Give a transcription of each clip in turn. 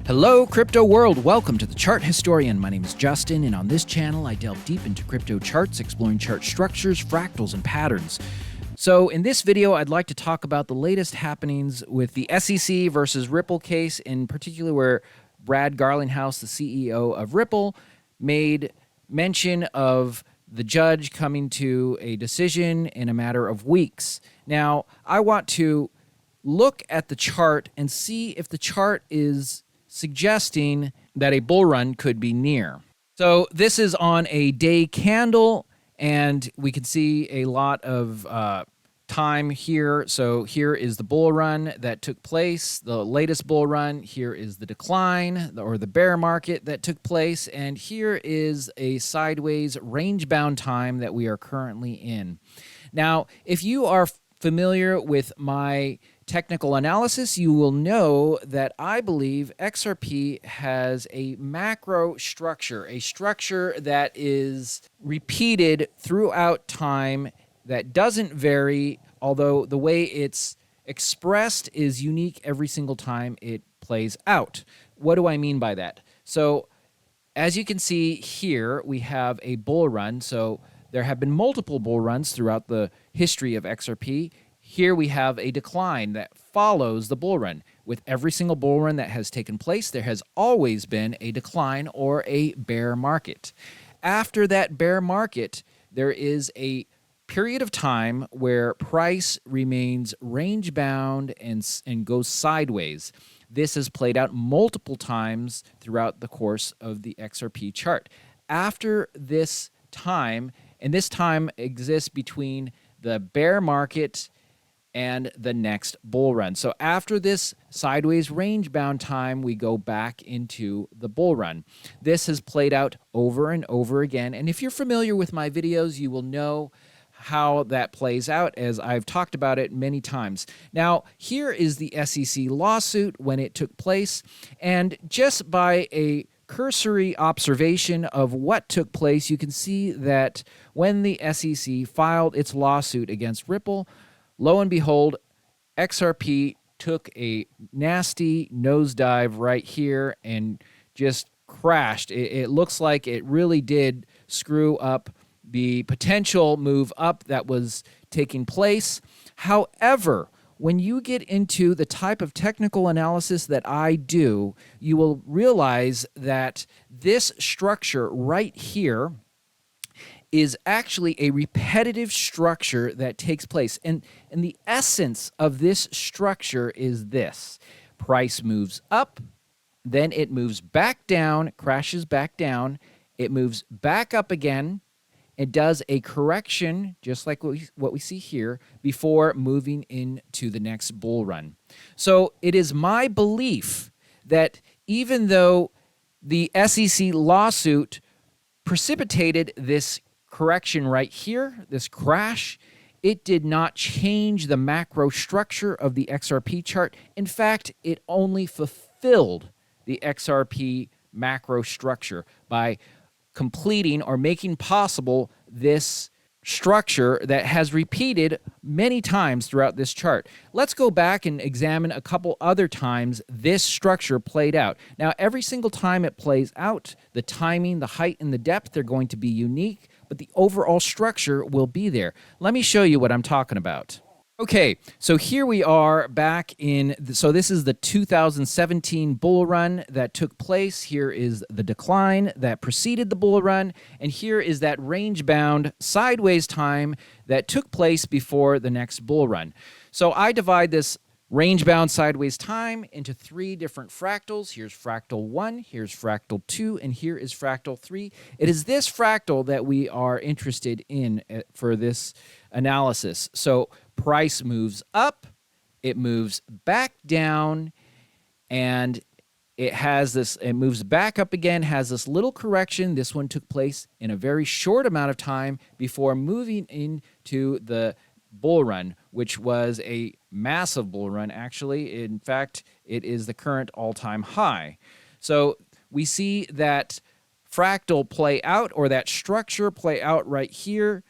Hello, crypto world. Welcome to the Chart Historian. My name is Justin, and on this channel, I delve deep into crypto charts, exploring chart structures, fractals, and patterns. So in this video, I'd like to talk about the latest happenings with the SEC versus Ripple case, in particular where Brad Garlinghouse, the CEO of Ripple, made mention of the judge coming to a decision in a matter of weeks. Now, I want to look at the chart and see if the chart is suggesting that a bull run could be near. So this is on a day candle, and we can see a lot of time here. So here is the bull run that took place, the latest bull run. Here is the decline or the bear market that took place, and here is a sideways range-bound time that we are currently in. Now, if you are familiar with my technical analysis, you will know that I believe XRP has a macro structure, a structure that is repeated throughout time, that doesn't vary, although the way it's expressed is unique every single time it plays out. What do I mean by that? So as you can see here, we have a bull run. So there have been multiple bull runs throughout the history of XRP. Here we have a decline that follows the bull run. With every single bull run that has taken place, there has always been a decline or a bear market. After that bear market, there is a period of time where price remains range-bound and goes sideways. This has played out multiple times throughout the course of the XRP chart. After this time, and this time exists between the bear market and the next bull run. So after this sideways range-bound time, we go back into the bull run. This has played out over and over again, and if you're familiar with my videos, you will know how that plays out, as I've talked about it many times. Now, here is the SEC lawsuit when it took place, and just by a cursory observation of what took place, you can see that when the SEC filed its lawsuit against Ripple, lo and behold, XRP took a nasty nosedive right here and just crashed. It looks like it really did screw up the potential move up that was taking place. However, when you get into the type of technical analysis that I do, you will realize that this structure right here is actually a repetitive structure that takes place. And the essence of this structure is this. Price moves up, then it moves back down, crashes back down, it moves back up again, it does a correction, just like what we see here, before moving into the next bull run. So it is my belief that even though the SEC lawsuit precipitated this correction right here, this crash, it did not change the macro structure of the XRP chart. In fact, it only fulfilled the XRP macro structure by completing or making possible this structure that has repeated many times throughout this chart. Let's go back and examine a couple other times this structure played out. Now, every single time it plays out, the timing, the height, and the depth are going to be unique, but the overall structure will be there. Let me show you what I'm talking about. Okay, so here we are back in, so this is the 2017 bull run that took place. Here is the decline that preceded the bull run, and here is that range-bound sideways time that took place before the next bull run. So I divide this range-bound sideways time into three different fractals. Here's fractal 1, here's fractal 2, and here is fractal 3. It is this fractal that we are interested in for this analysis. So price moves up, it moves back down, and it moves back up again, has this little correction. This one took place in a very short amount of time before moving into the bull run, which was a massive bull run, actually. In fact, it is the current all-time high. So we see that fractal play out, or that structure play out right here,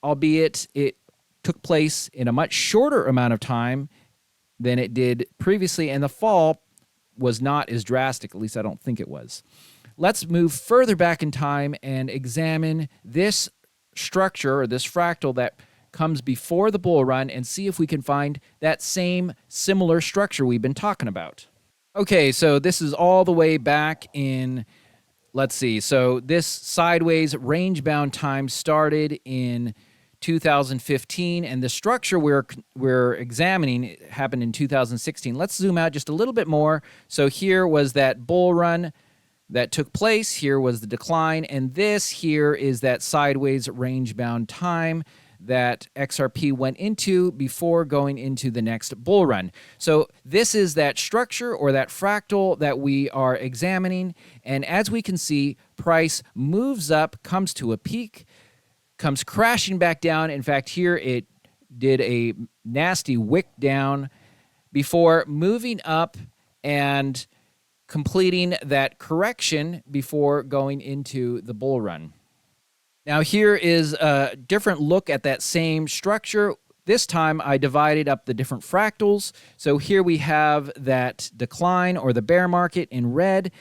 albeit it took place in a much shorter amount of time than it did previously, and the fall was not as drastic. At least I don't think it was. Let's move further back in time and examine this structure or this fractal that comes before the bull run and see if we can find that same similar structure we've been talking about. Okay, so this is all the way back in, let's see, so this sideways range-bound time started in 2015, and the structure we're examining happened in 2016. Let's zoom out just a little bit more. So here was that bull run that took place. Here was the decline, and this here is that sideways range-bound time that XRP went into before going into the next bull run. So this is that structure or that fractal that we are examining, and as we can see, price moves up, comes to a peak, comes crashing back down. In fact, here it did a nasty wick down before moving up and completing that correction before going into the bull run. Now here is a different look at that same structure. This time I divided up the different fractals. So here we have that decline or the bear market in red.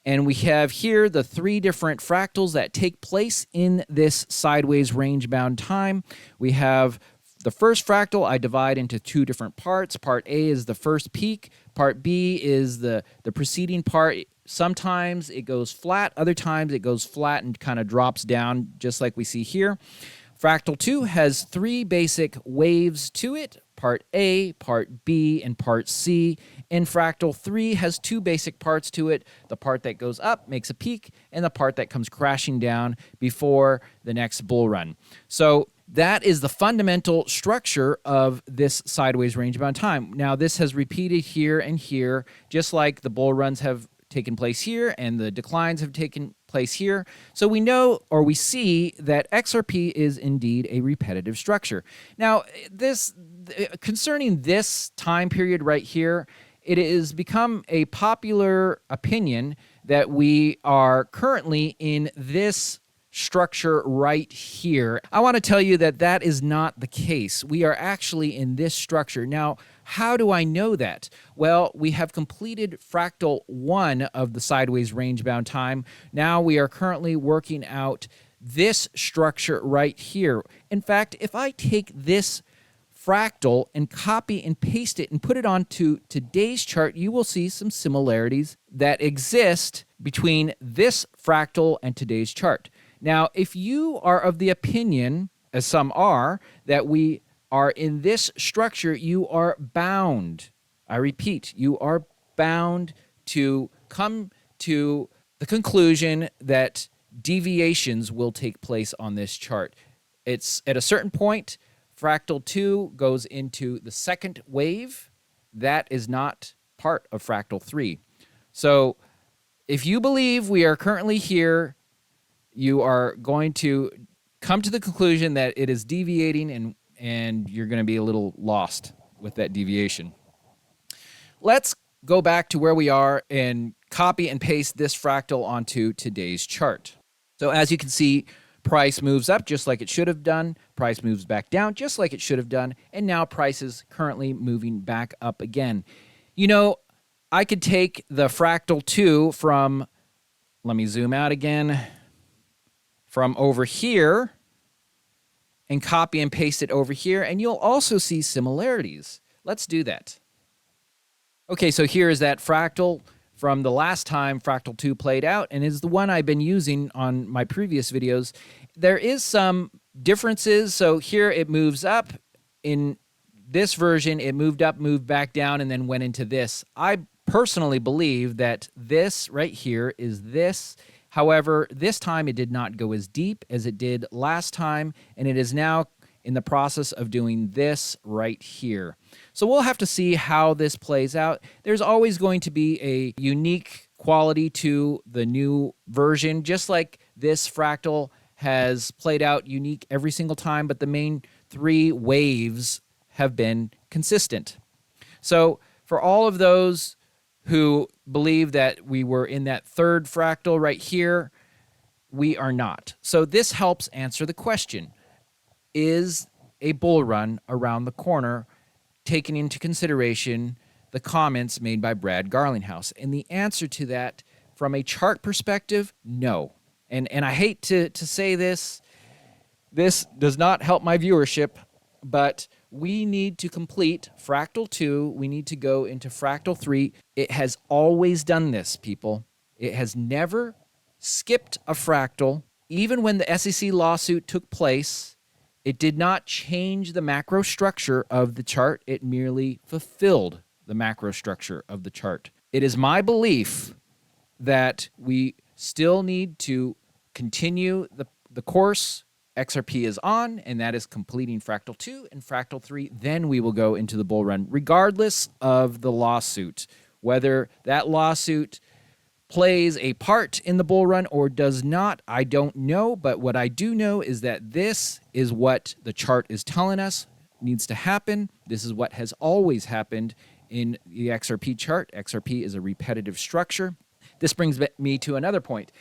And we have here the three different fractals that take place in this sideways range-bound time. We have the first fractal I divide into two different parts. Part A is the first peak. Part B is the preceding part. Sometimes it goes flat. Other times it goes flat and kind of drops down, just like we see here. Fractal 2 has three basic waves to it. Part A, Part B, and Part C. And Fractal 3 has two basic parts to it. The part that goes up makes a peak, and the part that comes crashing down before the next bull run. So that is the fundamental structure of this sideways range-bound time. Now, this has repeated here and here, just like the bull runs have taken place here and the declines have taken place here. So we know, or we see, that XRP is indeed a repetitive structure. Now, concerning this time period right here, it has become a popular opinion that we are currently in this structure right here. I want to tell you that that is not the case. We are actually in this structure. Now, how do I know that? Well, we have completed fractal 1 of the sideways range-bound time. Now we are currently working out this structure right here. In fact, if I take this fractal and copy and paste it and put it onto today's chart, you will see some similarities that exist between this fractal and today's chart. Now, if you are of the opinion, as some are, that we are in this structure, you are bound. I repeat, you are bound to come to the conclusion that deviations will take place on this chart. It's at a certain point, fractal 2 goes into the second wave. That is not part of fractal 3. So if you believe we are currently here, you are going to come to the conclusion that it is deviating, and you're going to be a little lost with that deviation. Let's go back to where we are and copy and paste this fractal onto today's chart. So as you can see, price moves up just like it should have done. Price moves back down just like it should have done. And now price is currently moving back up again. You know, I could take the fractal 2 from, let me zoom out again, from over here and copy and paste it over here, and you'll also see similarities. Let's do that. Okay, so here is that fractal from the last time fractal 2 played out, and is the one I've been using on my previous videos. There is some differences. So here it moves up. In this version, it moved up, moved back down, and then went into this. I personally believe that this right here is this. However, this time it did not go as deep as it did last time, and it is now in the process of doing this right here. So we'll have to see how this plays out. There's always going to be a unique quality to the new version, just like this fractal has played out unique every single time, but the main three waves have been consistent. So for all of those who believe that we were in that third fractal right here, we are not. So this helps answer the question, is a bull run around the corner, taking into consideration the comments made by Brad Garlinghouse? And the answer to that, from a chart perspective, no. And I hate to say this. This does not help my viewership, but we need to complete Fractal 2. We need to go into Fractal 3. It has always done this, people. It has never skipped a fractal. Even when the SEC lawsuit took place, it did not change the macro structure of the chart. It merely fulfilled the macro structure of the chart. It is my belief that we still need to continue the course XRP is on, and that is completing Fractal 2 and Fractal 3. Then we will go into the bull run, regardless of the lawsuit. Whether that lawsuit plays a part in the bull run or does not, I don't know. But what I do know is that this is what the chart is telling us needs to happen. This is what has always happened in the XRP chart. XRP is a repetitive structure. This brings me to another point.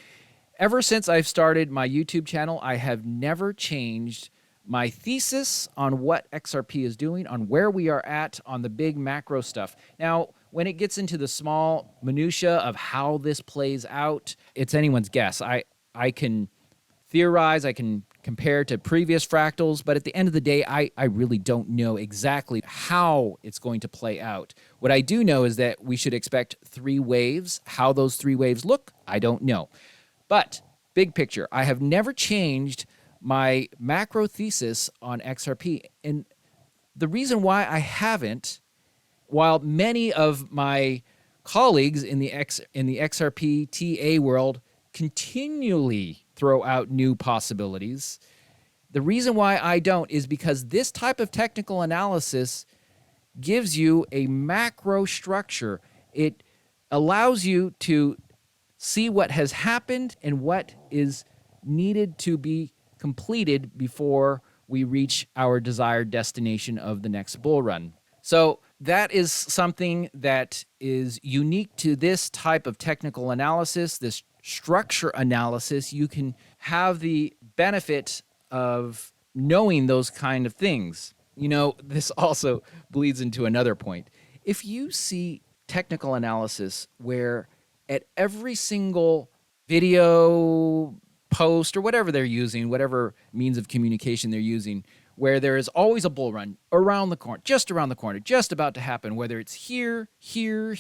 Ever since I've started my YouTube channel, I have never changed my thesis on what XRP is doing, on where we are at on the big macro stuff. Now, when it gets into the small minutia of how this plays out, it's anyone's guess. I can theorize, I can compare to previous fractals, but at the end of the day, I really don't know exactly how it's going to play out. What I do know is that we should expect 3 waves. How those 3 waves look, I don't know. But big picture, I have never changed my macro thesis on XRP. And the reason why I haven't, while many of my colleagues in the XRP TA world continually throw out new possibilities, the reason why I don't is because this type of technical analysis gives you a macro structure. It allows you to see what has happened and what is needed to be completed before we reach our desired destination of the next bull run. So that is something that is unique to this type of technical analysis, this structure analysis. You can have the benefit of knowing those kind of things. You know, this also bleeds into another point. If you see technical analysis where at every single video post or whatever they're using, whatever means of communication they're using, where there is always a bull run around the corner, just about to happen, whether it's here, here,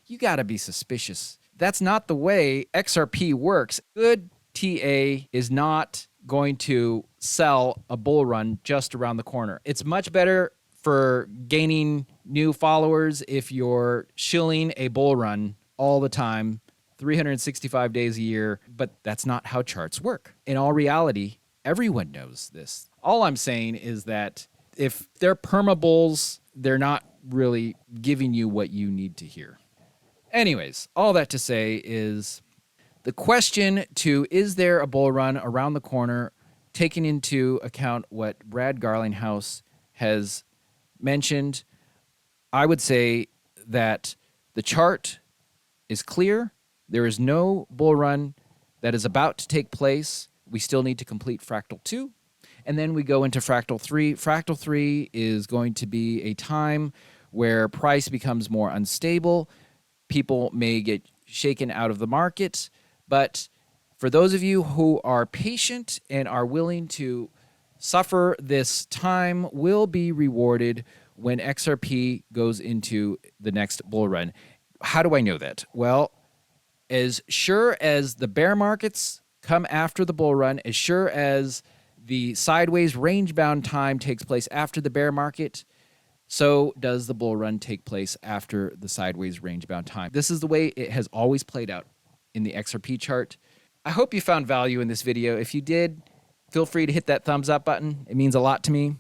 you got to be suspicious. That's not the way XRP works. Good TA is not going to sell a bull run just around the corner. It's much better for gaining new followers if you're shilling a bull run all the time, 365 days a year, but that's not how charts work. In all reality, everyone knows this. All I'm saying is that if they're perma bulls, they're not really giving you what you need to hear. Anyways, all that to say is the question to is there a bull run around the corner, taking into account what Brad Garlinghouse has mentioned, I would say that the chart is clear. There is no bull run that is about to take place. We still need to complete Fractal 2, and then we go into Fractal 3. Fractal 3 is going to be a time where price becomes more unstable. People may get shaken out of the market, but for those of you who are patient and are willing to suffer this time will be rewarded when XRP goes into the next bull run. How do I know that? Well, as sure as the bear markets come after the bull run, as sure as the sideways range-bound time takes place after the bear market, so does the bull run take place after the sideways range-bound time. This is the way it has always played out in the XRP chart. I hope you found value in this video. If you did, feel free to hit that thumbs up button. It means a lot to me.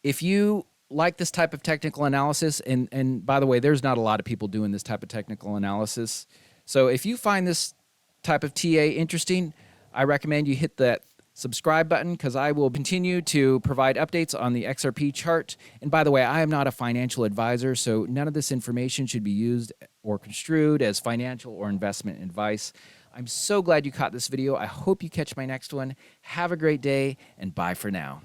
If you like this type of technical analysis, and by the way, there's not a lot of people doing this type of technical analysis. So if you find this type of TA interesting, I recommend you hit that subscribe button because I will continue to provide updates on the XRP chart. And by the way, I am not a financial advisor, so none of this information should be used or construed as financial or investment advice. I'm so glad you caught this video. I hope you catch my next one. Have a great day, and bye for now.